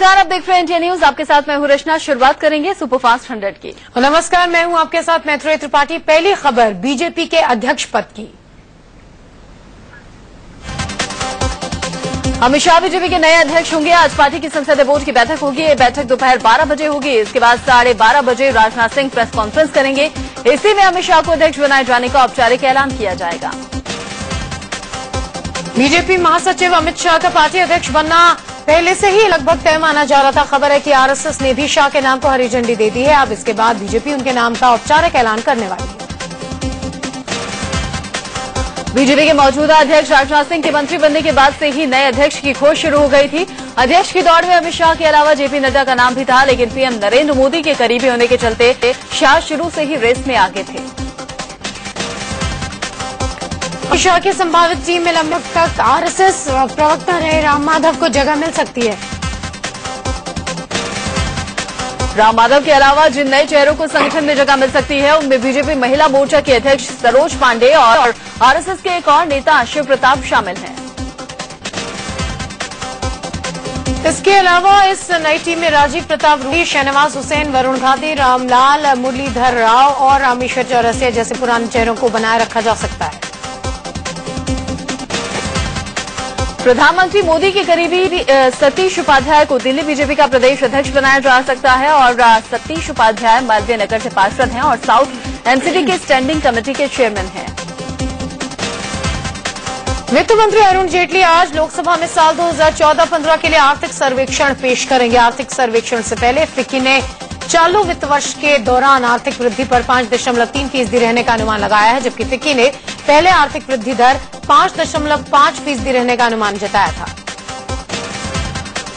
नमस्कार, आप देख रहे हैं इंडिया न्यूज। आपके साथ मैं हूं रचना। शुरुआत करेंगे सुपरफास्ट 100 की। नमस्कार, मैं हूं आपके साथ मैत्रेय त्रिपाठी। पहली खबर बीजेपी के अध्यक्ष पद की। अमित शाह बीजेपी के नए अध्यक्ष होंगे। आज पार्टी की संसदीय बोर्ड की बैठक होगी। ये बैठक दोपहर 12 बजे होगी। इसके बाद 12:30 बजे राजनाथ सिंह प्रेस कॉन्फ्रेंस करेंगे। इसी में अमित शाह को अध्यक्ष बनाए जाने का औपचारिक ऐलान किया जाएगा। बीजेपी महासचिव अमित शाह का पार्टी अध्यक्ष बनना पहले से ही लगभग तय माना जा रहा था। खबर है कि आरएसएस ने भी शाह के नाम को हरी झंडी दे दी है। अब इसके बाद बीजेपी उनके नाम का औपचारिक ऐलान करने वाली है। बीजेपी के मौजूदा अध्यक्ष राजनाथ सिंह के मंत्री बनने के बाद से ही नए अध्यक्ष की खोज शुरू हो गई थी। अध्यक्ष की दौड़ में अमित शाह के अलावा जेपी नड्डा का नाम भी था, लेकिन पीएम नरेंद्र मोदी के करीबी होने के चलते शाह शुरू से ही रेस में आगे थे। अमित शाह की संभावित टीम में लंबे तक आरएसएस प्रवक्ता रहे राम माधव को जगह मिल सकती है। राम माधव के अलावा जिन नए चेहरों को संगठन में जगह मिल सकती है, उनमें बीजेपी महिला मोर्चा के अध्यक्ष सरोज पांडे और आरएसएस के एक और नेता शिव प्रताप शामिल हैं। इसके अलावा इस नई टीम में राजीव प्रताप रूडी, शहनवाज हुसैन, वरुण गांधी, रामलाल, मुरलीधर राव और रामेश्वर चौरसिया जैसे पुराने चेहरों को बनाए रखा जा सकता है। प्रधानमंत्री मोदी के करीबी सतीश उपाध्याय को दिल्ली बीजेपी का प्रदेश अध्यक्ष बनाया जा सकता है और सतीश उपाध्याय मालवीय नगर से पार्षद हैं और साउथ एनसीडी के स्टैंडिंग कमेटी के चेयरमैन हैं। वित्त मंत्री अरुण जेटली आज लोकसभा में साल 2014-15 के लिए आर्थिक सर्वेक्षण पेश करेंगे। आर्थिक सर्वेक्षण से पहले फिक्की ने चालू वित्त वर्ष के दौरान आर्थिक वृद्धि पर 5.3% रहने का अनुमान लगाया है, जबकि फिक्की ने पहले आर्थिक वृद्धि दर 5.5% रहने का अनुमान जताया था।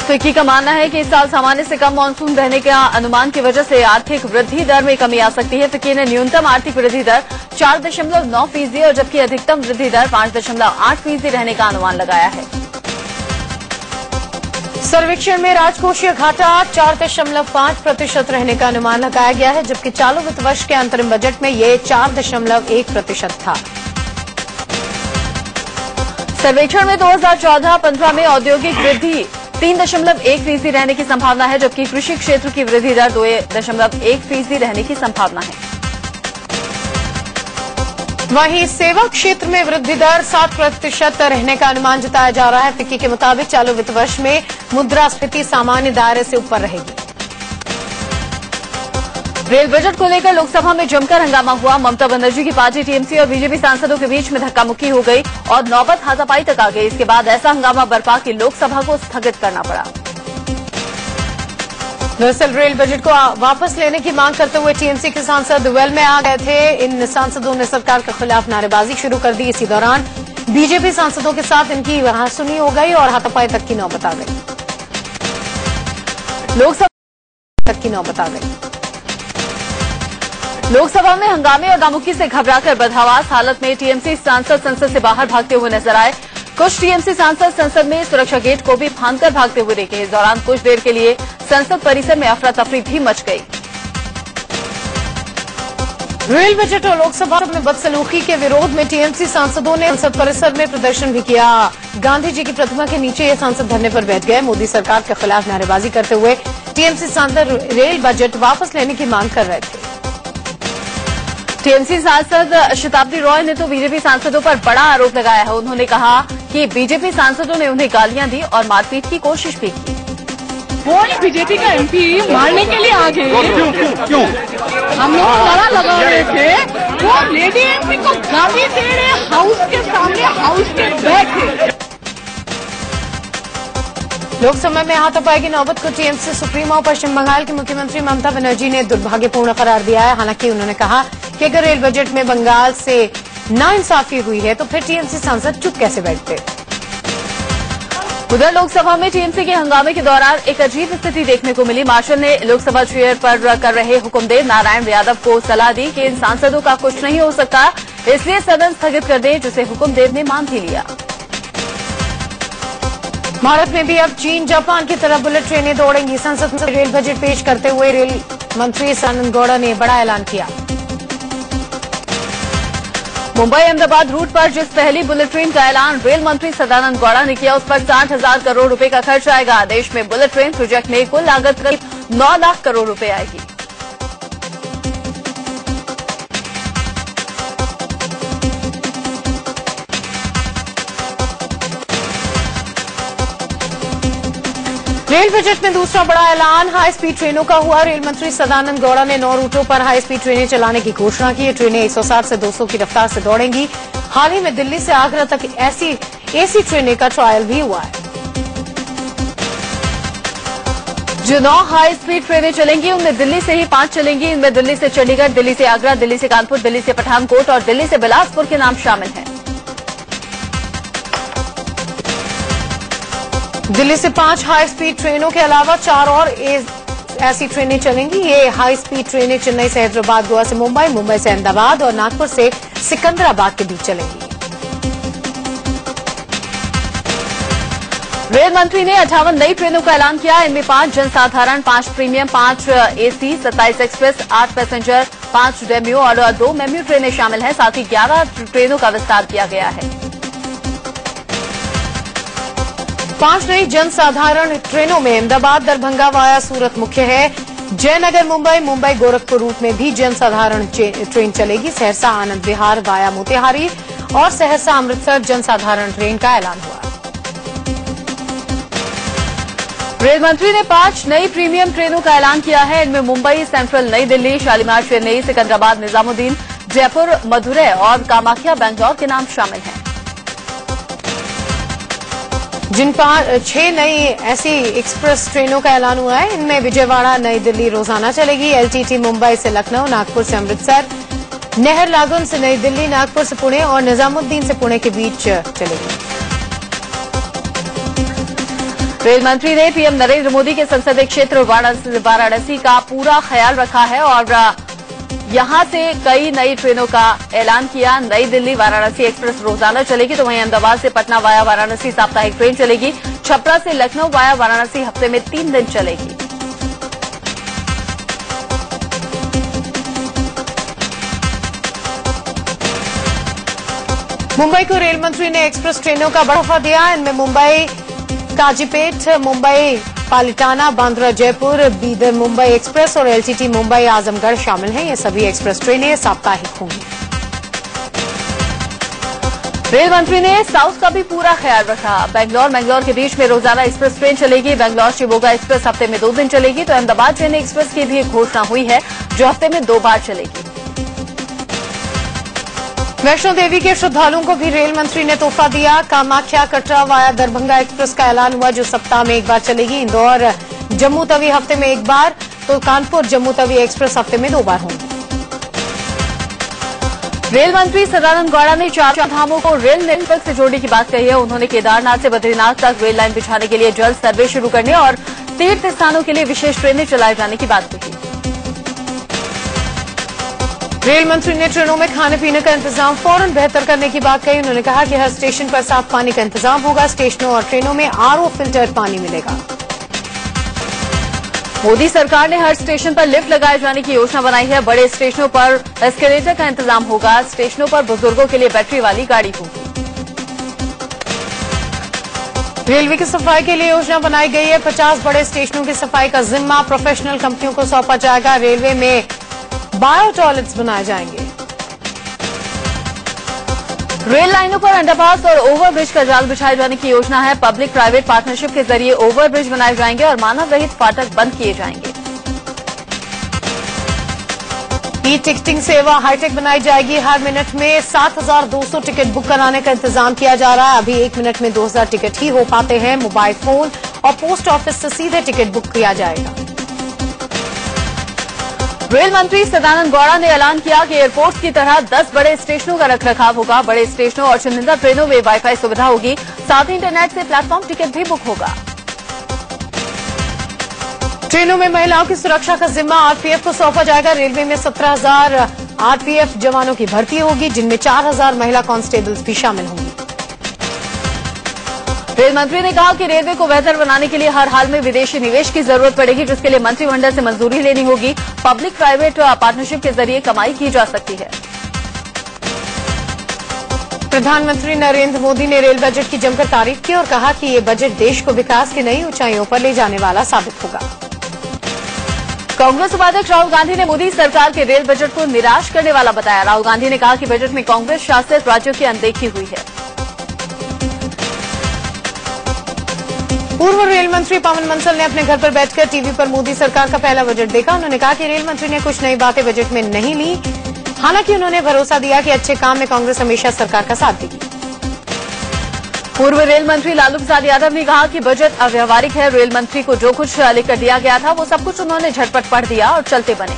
फिक्की का मानना है कि इस साल सामान्य से कम मानसून रहने के अनुमान की वजह से आर्थिक वृद्धि दर में कमी आ सकती है। फिक्की ने न्यूनतम आर्थिक वृद्धि दर 4.9% और जबकि अधिकतम वृद्धि दर 5.8% रहने का अनुमान लगाया है। सर्वेक्षण में राजकोषीय घाटा 4.5% रहने का अनुमान लगाया गया है, जबकि चालू वित्त वर्ष के अंतरिम बजट में ये 4.1% था। सर्वेक्षण में 2014-15 में औद्योगिक वृद्धि 3.1% रहने की संभावना है, जबकि कृषि क्षेत्र की वृद्धि दर 2.1% रहने की संभावना है। वहीं सेवा क्षेत्र में वृद्धि दर 7% रहने का अनुमान जताया जा रहा है। फिक्की के मुताबिक चालू वित्त वर्ष में मुद्रास्फीति सामान्य दायरे से ऊपर रहेगी। रेल बजट को लेकर लोकसभा में जमकर हंगामा हुआ। ममता बनर्जी की पार्टी टीएमसी और बीजेपी सांसदों के बीच में धक्का मुक्की हो गई और नौबत हाथापाई तक आ गई। इसके बाद ऐसा हंगामा बरपा कि लोकसभा को स्थगित करना पड़ा। दरअसल रेल बजट को वापस लेने की मांग करते हुए टीएमसी के सांसद वेल में आ गए थे। इन सांसदों ने सरकार के खिलाफ नारेबाजी शुरू कर दी। इसी दौरान बीजेपी सांसदों के साथ इनकी बहसुनी हो गई और हाथापाई तक की नौबत आ गई। लोकसभा में हंगामे और नामुक्की से घबराकर बदहवास हालत में टीएमसी सांसद संसद से बाहर भागते हुए नजर आए। कुछ टीएमसी सांसद संसद में सुरक्षा गेट को भी फांदकर भागते हुए देखे। इस दौरान कुछ देर के लिए संसद परिसर में अफरा तफरी भी मच गई। रेल बजट और लोकसभा में बदसलूकी के विरोध में टीएमसी सांसदों ने संसद परिसर में प्रदर्शन भी किया। गांधी जी की प्रतिमा के नीचे ये सांसद धरने पर बैठ गए। मोदी सरकार के खिलाफ नारेबाजी करते हुए टीएमसी सांसद रेल बजट वापस लेने की मांग कर रहे थे। टीएमसी सांसद शताब्दी रॉय ने तो बीजेपी सांसदों पर बड़ा आरोप लगाया है। उन्होंने कहा कि बीजेपी सांसदों ने उन्हें गालियां दी और मारपीट की कोशिश भी की। वो बीजेपी का एमपी मारने के लिए आ गए। क्यों? हम लोग नारा लगा रहे थे, वो लेडी एमपी को गाली दे रहे हाउस के सामने, हाउस के बैठ। लोकसभा में हाथापाई की नौबत को टीएमसी सुप्रीमो पश्चिम बंगाल की मुख्यमंत्री ममता बनर्जी ने दुर्भाग्यपूर्ण करार दिया है। हालांकि उन्होंने कहा कि अगर रेल बजट में बंगाल से नाइंसाफी हुई है तो फिर टीएमसी सांसद चुप कैसे बैठते। उधर लोकसभा में टीएमसी के हंगामे के दौरान एक अजीब स्थिति देखने को मिली। मार्शल ने लोकसभा चेयर पर कर रहे हुकुमदेव नारायण यादव को सलाह दी कि इन सांसदों का कुछ नहीं हो सकता, इसलिए सदन स्थगित कर दे, जिसे हुकुमदेव ने मान भी लिया। भारत में भी अब चीन जापान की तरह बुलेट ट्रेनें दौड़ेंगी। संसद में रेल बजट पेश करते हुए रेल मंत्री सदानंद गौड़ा ने बड़ा ऐलान किया। मुंबई अहमदाबाद रूट पर जिस पहली बुलेट ट्रेन का ऐलान रेल मंत्री सदानंद गौड़ा ने किया, उस पर 60,000 करोड़ रुपए का खर्च आएगा। देश में बुलेट ट्रेन प्रोजेक्ट में कुल लागत करीब 9 लाख करोड़ रुपए आएगी। रेल बजट में दूसरा बड़ा ऐलान हाई स्पीड ट्रेनों का हुआ। रेल मंत्री सदानंद गौड़ा ने 9 रूटों पर हाई स्पीड ट्रेनें चलाने की घोषणा की। ये ट्रेनें 160 से 200 की रफ्तार से दौड़ेंगी। हाल ही में दिल्ली से आगरा तक ऐसी एसी ट्रेनें का ट्रायल भी हुआ है। जो 9 हाई स्पीड ट्रेनें चलेंगी उनमें दिल्ली से ही 5 चलेंगी। इनमें दिल्ली से चंडीगढ़, दिल्ली से आगरा, दिल्ली से कानपुर, दिल्ली से पठानकोट और दिल्ली से बिलासपुर के नाम शामिल हैं। दिल्ली से 5 हाई स्पीड ट्रेनों के अलावा 4 और ऐसी ट्रेनें चलेंगी। ये हाई स्पीड ट्रेनें चेन्नई से हैदराबाद, गोवा से मुंबई, मुंबई से अहमदाबाद और नागपुर से सिकंदराबाद के बीच चलेंगी। रेल मंत्री ने 58 नई ट्रेनों का ऐलान किया। इनमें 5 जनसाधारण, 5 प्रीमियम, 5 एसी, 27 एक्सप्रेस, 8 पैसेंजर, 5 डेम्यू और 2 मेम्यू ट्रेनें शामिल हैं। साथ ही 11 ट्रेनों का विस्तार किया गया है। 5 नई जनसाधारण ट्रेनों में अहमदाबाद दरभंगा वाया सूरत मुख्य है। जयनगर मुंबई, मुंबई गोरखपुर रूट में भी जनसाधारण ट्रेन चलेगी। सहरसा आनंद विहार वाया मोतिहारी और सहरसा अमृतसर जनसाधारण ट्रेन का ऐलान हुआ। रेल मंत्री ने 5 नई प्रीमियम ट्रेनों का ऐलान किया है। इनमें मुंबई सेंट्रल नई दिल्ली, शालीमार चेन्नई, सिकंदराबाद निजामुद्दीन, जयपुर मदुरै और कामाख्या बेंगलौर के नाम शामिल हैं। जिन 6 नई ऐसी एक्सप्रेस ट्रेनों का ऐलान हुआ है, इनमें विजयवाड़ा नई दिल्ली रोजाना चलेगी। एलटीटी मुंबई से लखनऊ, नागपुर से अमृतसर, नहरलागुन से नई दिल्ली, नागपुर से पुणे और निजामुद्दीन से पुणे के बीच चलेगी। रेल मंत्री ने पीएम नरेंद्र मोदी के संसदीय क्षेत्र वाराणसी का पूरा ख्याल रखा है और यहां से कई नई ट्रेनों का ऐलान किया। नई दिल्ली वाराणसी एक्सप्रेस रोजाना चलेगी, तो वहीं अहमदाबाद से पटना वाया वाराणसी साप्ताहिक ट्रेन चलेगी। छपरा से लखनऊ वाया वाराणसी हफ्ते में 3 दिन चलेगी। मुंबई को रेल मंत्री ने एक्सप्रेस ट्रेनों का बढ़ावा दिया। इनमें मुंबई काजीपेट, मुंबई पालिटाना, बांद्रा जयपुर, बीदर मुंबई एक्सप्रेस और एलटीटी मुंबई आजमगढ़ शामिल हैं। ये सभी एक्सप्रेस ट्रेनें साप्ताहिक होंगी। रेल मंत्री ने साउथ का भी पूरा ख्याल रखा। बेंगलोर के बीच में रोजाना एक्सप्रेस ट्रेन चलेगी। बेंगलोर शिमोगा एक्सप्रेस हफ्ते में 2 दिन चलेगी, तो अहमदाबाद चेन्नई एक्सप्रेस की भी एक घोषणा हुई है जो हफ्ते में 2 बार चलेगी। वैष्णो देवी के श्रद्धालुओं को भी रेल मंत्री ने तोहफा दिया। कामाख्या कटरा वाया दरभंगा एक्सप्रेस का ऐलान हुआ, जो सप्ताह में 1 बार चलेगी। इंदौर जम्मू तवी हफ्ते में 1 बार, तो कानपुर जम्मू तवी एक्सप्रेस हफ्ते में 2 बार होंगी। रेल मंत्री सदानंद गौड़ा ने 4 धामों को रेल नेटवर्क से जोड़ने की बात कही है। उन्होंने केदारनाथ से बद्रीनाथ तक रेल लाइन बिछाने के लिए जल्द सर्वे शुरू करने और तीर्थ स्थानों के लिए विशेष ट्रेनें चलाए जाने की बात कही। रेल मंत्री ने ट्रेनों में खाने पीने का इंतजाम फौरन बेहतर करने की बात कही। उन्होंने कहा कि हर स्टेशन पर साफ पानी का इंतजाम होगा। स्टेशनों और ट्रेनों में आरओ फिल्टर पानी मिलेगा। मोदी सरकार ने हर स्टेशन पर लिफ्ट लगाए जाने की योजना बनाई है। बड़े स्टेशनों पर एस्केलेटर का इंतजाम होगा। स्टेशनों पर बुजुर्गों के लिए बैटरी वाली गाड़ी होगी। रेलवे की सफाई के लिए योजना बनाई गई है। 50 बड़े स्टेशनों की सफाई का जिम्मा प्रोफेशनल कंपनियों को सौंपा जाएगा। रेलवे में बायो टॉयलेट्स बनाए जाएंगे। रेल लाइनों पर अंडरपास और ओवरब्रिज का जाल बिछाए जाने की योजना है। पब्लिक प्राइवेट पार्टनरशिप के जरिए ओवरब्रिज बनाए जाएंगे और मानव रहित फाटक बंद किए जाएंगे। ई टिकटिंग सेवा हाईटेक बनाई जाएगी। हर मिनट में 7,200 टिकट बुक कराने का इंतजाम किया जा रहा है। अभी 1 मिनट में 2,000 टिकट ही हो पाते हैं। मोबाइल फोन और पोस्ट ऑफिस से सीधे टिकट बुक किया जाएगा। रेल मंत्री सदानंद गौड़ा ने ऐलान किया कि एयरपोर्ट्स की तरह 10 बड़े स्टेशनों का रखरखाव होगा। बड़े स्टेशनों और चुनिंदा ट्रेनों में वाईफाई सुविधा होगी। साथ ही इंटरनेट से प्लेटफॉर्म टिकट भी बुक होगा। ट्रेनों में महिलाओं की सुरक्षा का जिम्मा आरपीएफ को सौंपा जाएगा। रेलवे में 17,000 आरपीएफ जवानों की भर्ती होगी, जिनमें 4,000 महिला कांस्टेबल्स भी शामिल होंगी। रेल मंत्री ने कहा कि रेलवे को बेहतर बनाने के लिए हर हाल में विदेशी निवेश की जरूरत पड़ेगी, जिसके लिए मंत्रिमंडल से मंजूरी लेनी होगी। पब्लिक प्राइवेट पार्टनरशिप के जरिए कमाई की जा सकती है। प्रधानमंत्री नरेंद्र मोदी ने रेल बजट की जमकर तारीफ की और कहा कि ये बजट देश को विकास की नई ऊंचाइयों पर ले जाने वाला साबित होगा। कांग्रेस उपाध्यक्ष राहुल गांधी ने मोदी सरकार के रेल बजट को निराश करने वाला बताया। राहुल गांधी ने कहा कि बजट में कांग्रेस शासित राज्यों की अनदेखी हुई है। पूर्व रेल मंत्री पवन बंसल ने अपने घर पर बैठकर टीवी पर मोदी सरकार का पहला बजट देखा। उन्होंने कहा कि रेल मंत्री ने कुछ नई बातें बजट में नहीं ली। हालांकि उन्होंने भरोसा दिया कि अच्छे काम में कांग्रेस हमेशा सरकार का साथ देगी। पूर्व रेल मंत्री लालू प्रसाद यादव ने कहा कि बजट अव्यावहारिक है। रेल मंत्री को जो कुछ लिखकर दिया गया था वो सब कुछ उन्होंने झटपट पढ़ दिया और चलते बने।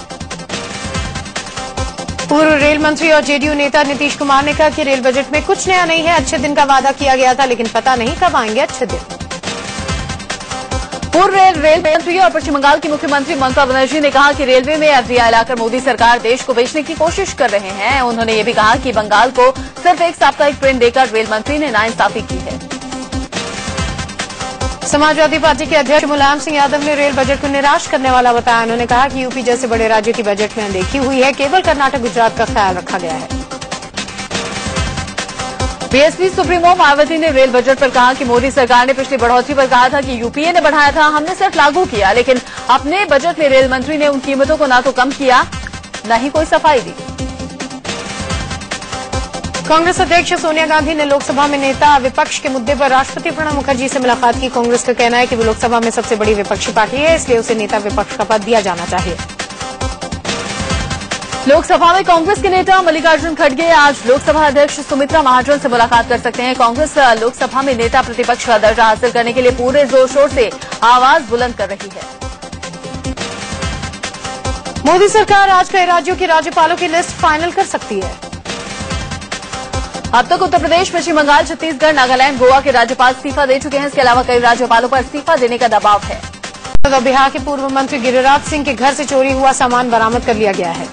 पूर्व रेल मंत्री और जेडीयू नेता नीतीश कुमार ने कहा कि रेल बजट में कुछ नया नहीं है। अच्छे दिन का वादा किया गया था, लेकिन पता नहीं कब आएंगे अच्छे दिन। पूर्व रेल मंत्री और पश्चिम बंगाल की मुख्यमंत्री ममता बनर्जी ने कहा कि रेलवे में एफडीआई लाकर मोदी सरकार देश को बेचने की कोशिश कर रहे हैं। उन्होंने ये भी कहा कि बंगाल को सिर्फ एक साप्ताहिक ट्रेन देकर रेल मंत्री ने नाइंसाफी की है। समाजवादी पार्टी के अध्यक्ष मुलायम सिंह यादव ने रेल बजट को निराश करने वाला बताया। उन्होंने कहा कि यूपी जैसे बड़े राज्यों की बजट में अनदेखी हुई है। केवल कर्नाटक गुजरात का ख्याल रखा गया है। बीएसपी सुप्रीमो मायावती ने रेल बजट पर कहा कि मोदी सरकार ने पिछली बढ़ोतरी पर कहा था कि यूपीए ने बढ़ाया था, हमने सिर्फ लागू किया, लेकिन अपने बजट में रेल मंत्री ने उन कीमतों को न तो कम किया न ही कोई सफाई दी। कांग्रेस अध्यक्ष सोनिया गांधी ने लोकसभा में नेता विपक्ष के मुद्दे पर राष्ट्रपति प्रणब मुखर्जी से मुलाकात की। कांग्रेस का कहना है कि वो लोकसभा में सबसे बड़ी विपक्षी पार्टी है, इसलिए उसे नेता विपक्ष का पद दिया जाना चाहिए। लोकसभा में कांग्रेस के नेता मल्लिकार्जुन खड़गे आज लोकसभा अध्यक्ष सुमित्रा महाजन से मुलाकात कर सकते हैं। कांग्रेस लोकसभा में नेता प्रतिपक्ष का दर्जा हासिल करने के लिए पूरे जोर शोर से आवाज बुलंद कर रही है। मोदी सरकार आज कई राज्यों के राज्यपालों की लिस्ट फाइनल कर सकती है। अब तक उत्तर प्रदेश, पश्चिम बंगाल, छत्तीसगढ़, नागालैंड, गोवा के राज्यपाल इस्तीफा दे चुके हैं। इसके अलावा कई राज्यपालों पर इस्तीफा देने का दबाव है। बिहार के पूर्व मंत्री गिरिराज सिंह के घर से चोरी हुआ सामान बरामद कर लिया गया है।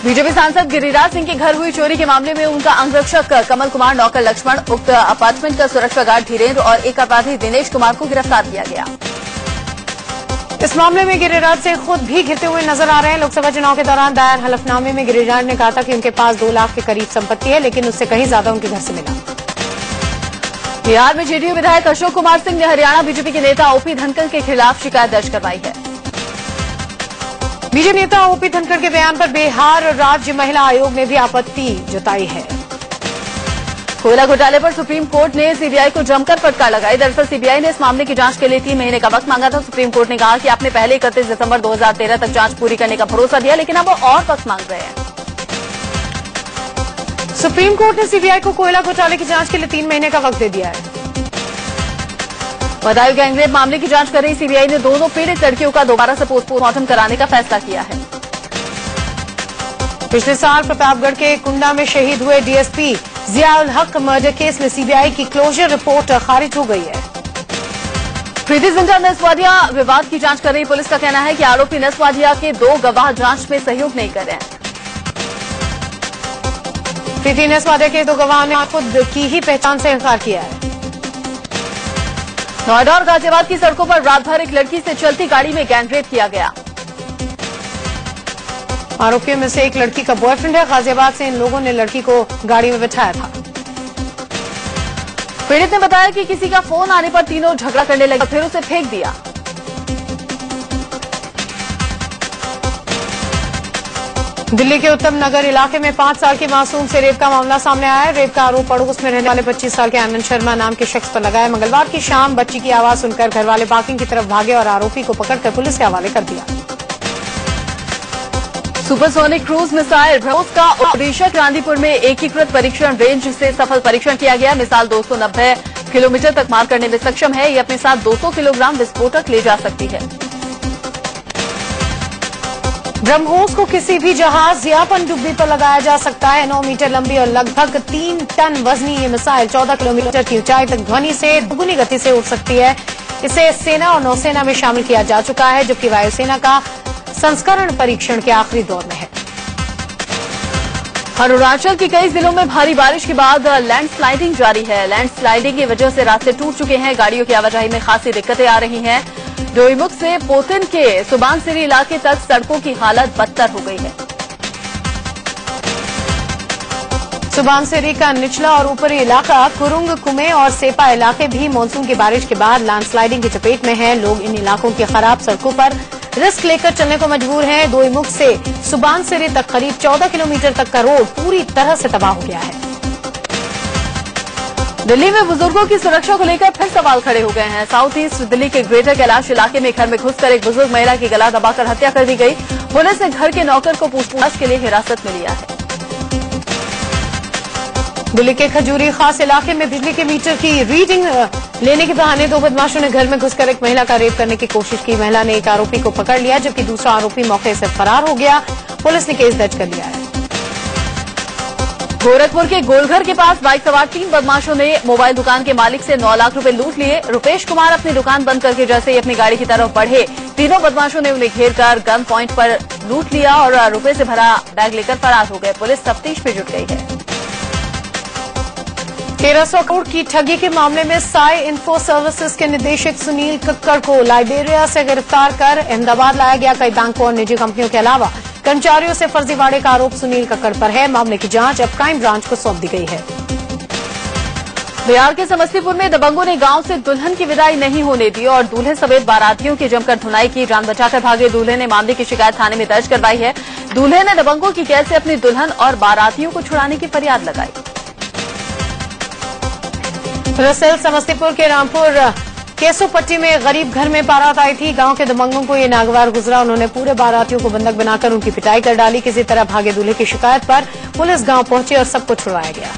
बीजेपी सांसद गिरिराज सिंह के घर हुई चोरी के मामले में उनका अंगरक्षक कमल कुमार, नौकर लक्ष्मण, उक्त अपार्टमेंट का सुरक्षा गार्ड धीरेन्द्र और एक अपराधी दिनेश कुमार को गिरफ्तार किया गया। इस मामले में गिरिराज सिंह खुद भी घिरते हुए नजर आ रहे हैं। लोकसभा चुनाव के दौरान दायर हलफनामे में गिरिराज ने कहा था कि उनके पास 2 लाख के करीब संपत्ति है, लेकिन उससे कहीं ज्यादा उनके घर से मिला। बिहार में जेडीयू विधायक अशोक कुमार सिंह ने हरियाणा बीजेपी के नेता ओपी धनखड़ के खिलाफ शिकायत दर्ज करवाई है। बीजेपी नेता ओपी धनखड़ के बयान पर बिहार राज्य महिला आयोग ने भी आपत्ति जताई है। कोयला घोटाले पर सुप्रीम कोर्ट ने सीबीआई को जमकर फटकार लगाई। दरअसल सीबीआई ने इस मामले की जांच के लिए 3 महीने का वक्त मांगा था। सुप्रीम कोर्ट ने कहा कि आपने पहले 31 दिसंबर 2013 तक जांच पूरी करने का भरोसा दिया, लेकिन अब वो और वक्त मांग रहे हैं। सुप्रीम कोर्ट ने सीबीआई को कोयला घोटाले की जांच के लिए 3 महीने का वक्त दे दिया है। बदायूं गैंगरेप मामले की जांच कर रही सीबीआई ने दोनों पीड़ित लड़कियों का दोबारा से पोस्टमार्टम कराने का फैसला किया है। पिछले साल प्रतापगढ़ के कुंडा में शहीद हुए डीएसपी जियाउल हक मर्डर केस में सीबीआई की क्लोजर रिपोर्ट खारिज हो गई है। प्रीति जिंटा नसवाडिया विवाद की जांच कर रही पुलिस का कहना है कि आरोपी नसवाडिया के 2 गवाह जांच में सहयोग नहीं कर रहे हैं। प्रीति नसवाडिया के 2 गवाहों ने खुद की ही पहचान से इनकार किया है। नोएडा और गाजियाबाद की सड़कों पर रात भर एक लड़की से चलती गाड़ी में गैंगरेप किया गया। आरोपियों में से एक लड़की का बॉयफ्रेंड है। गाजियाबाद से इन लोगों ने लड़की को गाड़ी में बिठाया था। पीड़ित ने बताया कि किसी का फोन आने पर तीनों झगड़ा करने लगे, फिर उसे फेंक दिया। दिल्ली के उत्तम नगर इलाके में 5 साल के मासूम से रेप का मामला सामने आया है। रेप का आरोप पड़ोस में रहने वाले 25 साल के आनंद शर्मा नाम के शख्स पर लगाया। मंगलवार की शाम बच्ची की आवाज सुनकर घर वाले पार्किंग की तरफ भागे और आरोपी को पकड़कर पुलिस के हवाले कर दिया। सुपरसोनिक क्रूज मिसाइल ब्रह्मोस का ओडिशा के गांधीपुर में एकीकृत परीक्षण रेंज से सफल परीक्षण किया गया। मिसाइल 290 किलोमीटर तक मार करने में सक्षम है। ये अपने साथ 200 किलोग्राम विस्फोटक ले जा सकती है। ब्रह्मोस को किसी भी जहाज या पनडुब्बी पर लगाया जा सकता है। 9 मीटर लंबी और लगभग 3 टन वजनी ये मिसाइल 14 किलोमीटर की ऊंचाई तक ध्वनि से दुगुनी गति से उड़ सकती है। इसे सेना और नौसेना में शामिल किया जा चुका है, जबकि वायुसेना का संस्करण परीक्षण के आखिरी दौर में है। अरुणाचल के कई जिलों में भारी बारिश के बाद लैंडस्लाइडिंग जारी है। लैंडस्लाइडिंग की वजह से रास्ते टूट चुके हैं। गाड़ियों की आवाजाही में खासी दिक्कतें आ रही हैं। डोईमुख से पोतिन के सुबानसिरी इलाके तक सड़कों की हालत बदतर हो गई है। सुबानसिरी का निचला और ऊपरी इलाका, कुरुंग, कुमे और सेपा इलाके भी मानसून की बारिश के बाद लैंडस्लाइडिंग की चपेट में हैं। लोग इन इलाकों की खराब सड़कों पर रिस्क लेकर चलने को मजबूर हैं। दोईमुख से सुबानसिरी तक करीब 14 किलोमीटर तक का रोड पूरी तरह से तबाह हो गया है। दिल्ली में बुजुर्गों की सुरक्षा को लेकर फिर सवाल खड़े हो गए हैं। साउथ ईस्ट दिल्ली के ग्रेटर कैलाश इलाके में घर में घुसकर एक बुजुर्ग महिला की गला दबाकर हत्या कर दी गई। पुलिस ने घर के नौकर को पूछताछ के लिए हिरासत में लिया है। दिल्ली के खजूरी खास इलाके में बिजली के मीटर की रीडिंग लेने के बहाने 2 बदमाशों ने घर में घुसकर एक महिला का रेप करने की कोशिश की। महिला ने एक आरोपी को पकड़ लिया, जबकि दूसरा आरोपी मौके से फरार हो गया। पुलिस ने केस दर्ज कर लिया है। गोरखपुर के गोलघर के पास बाइक सवार 3 बदमाशों ने मोबाइल दुकान के मालिक से 9 लाख रुपए लूट लिए। रुपेश कुमार अपनी दुकान बंद करके जैसे ही अपनी गाड़ी की तरफ बढ़े, तीनों बदमाशों ने उन्हें घेरकर गन पॉइंट पर लूट लिया और रुपए से भरा बैग लेकर फरार हो गए। पुलिस तफ्तीश में जुट गई है। 1300 करोड़ की ठगी के मामले में साई इन्फो सर्विसेज के निदेशक सुनील कक्कड़ को लाइबेरिया से गिरफ्तार कर अहमदाबाद लाया गया। कई बैंकों और निजी कंपनियों के अलावा कर्मचारियों से फर्जीवाड़े का आरोप सुनील कक्कड़ पर है। मामले की जांच अब क्राइम ब्रांच को सौंप दी गई है। बिहार के समस्तीपुर में दबंगों ने गांव से दुल्हन की विदाई नहीं होने दी और दूल्हे समेत बारातियों की जमकर धुनाई की। जान बचाकर भागे दूल्हे ने मामले की शिकायत थाने में दर्ज करवाई है। दूल्हे ने दबंगों की कैद से अपनी दुल्हन और बारातियों को छुड़ाने की फरियाद लगाई। दरअसल समस्तीपुर के रामपुर केसोपट्टी में गरीब घर में बारात आई थी। गांव के दबंगों को ये नागवार गुजरा। उन्होंने पूरे बारातियों को बंधक बनाकर उनकी पिटाई कर डाली। किसी तरह भागे दूल्हे की शिकायत पर पुलिस गांव पहुंची और सबको छुड़वाया गया।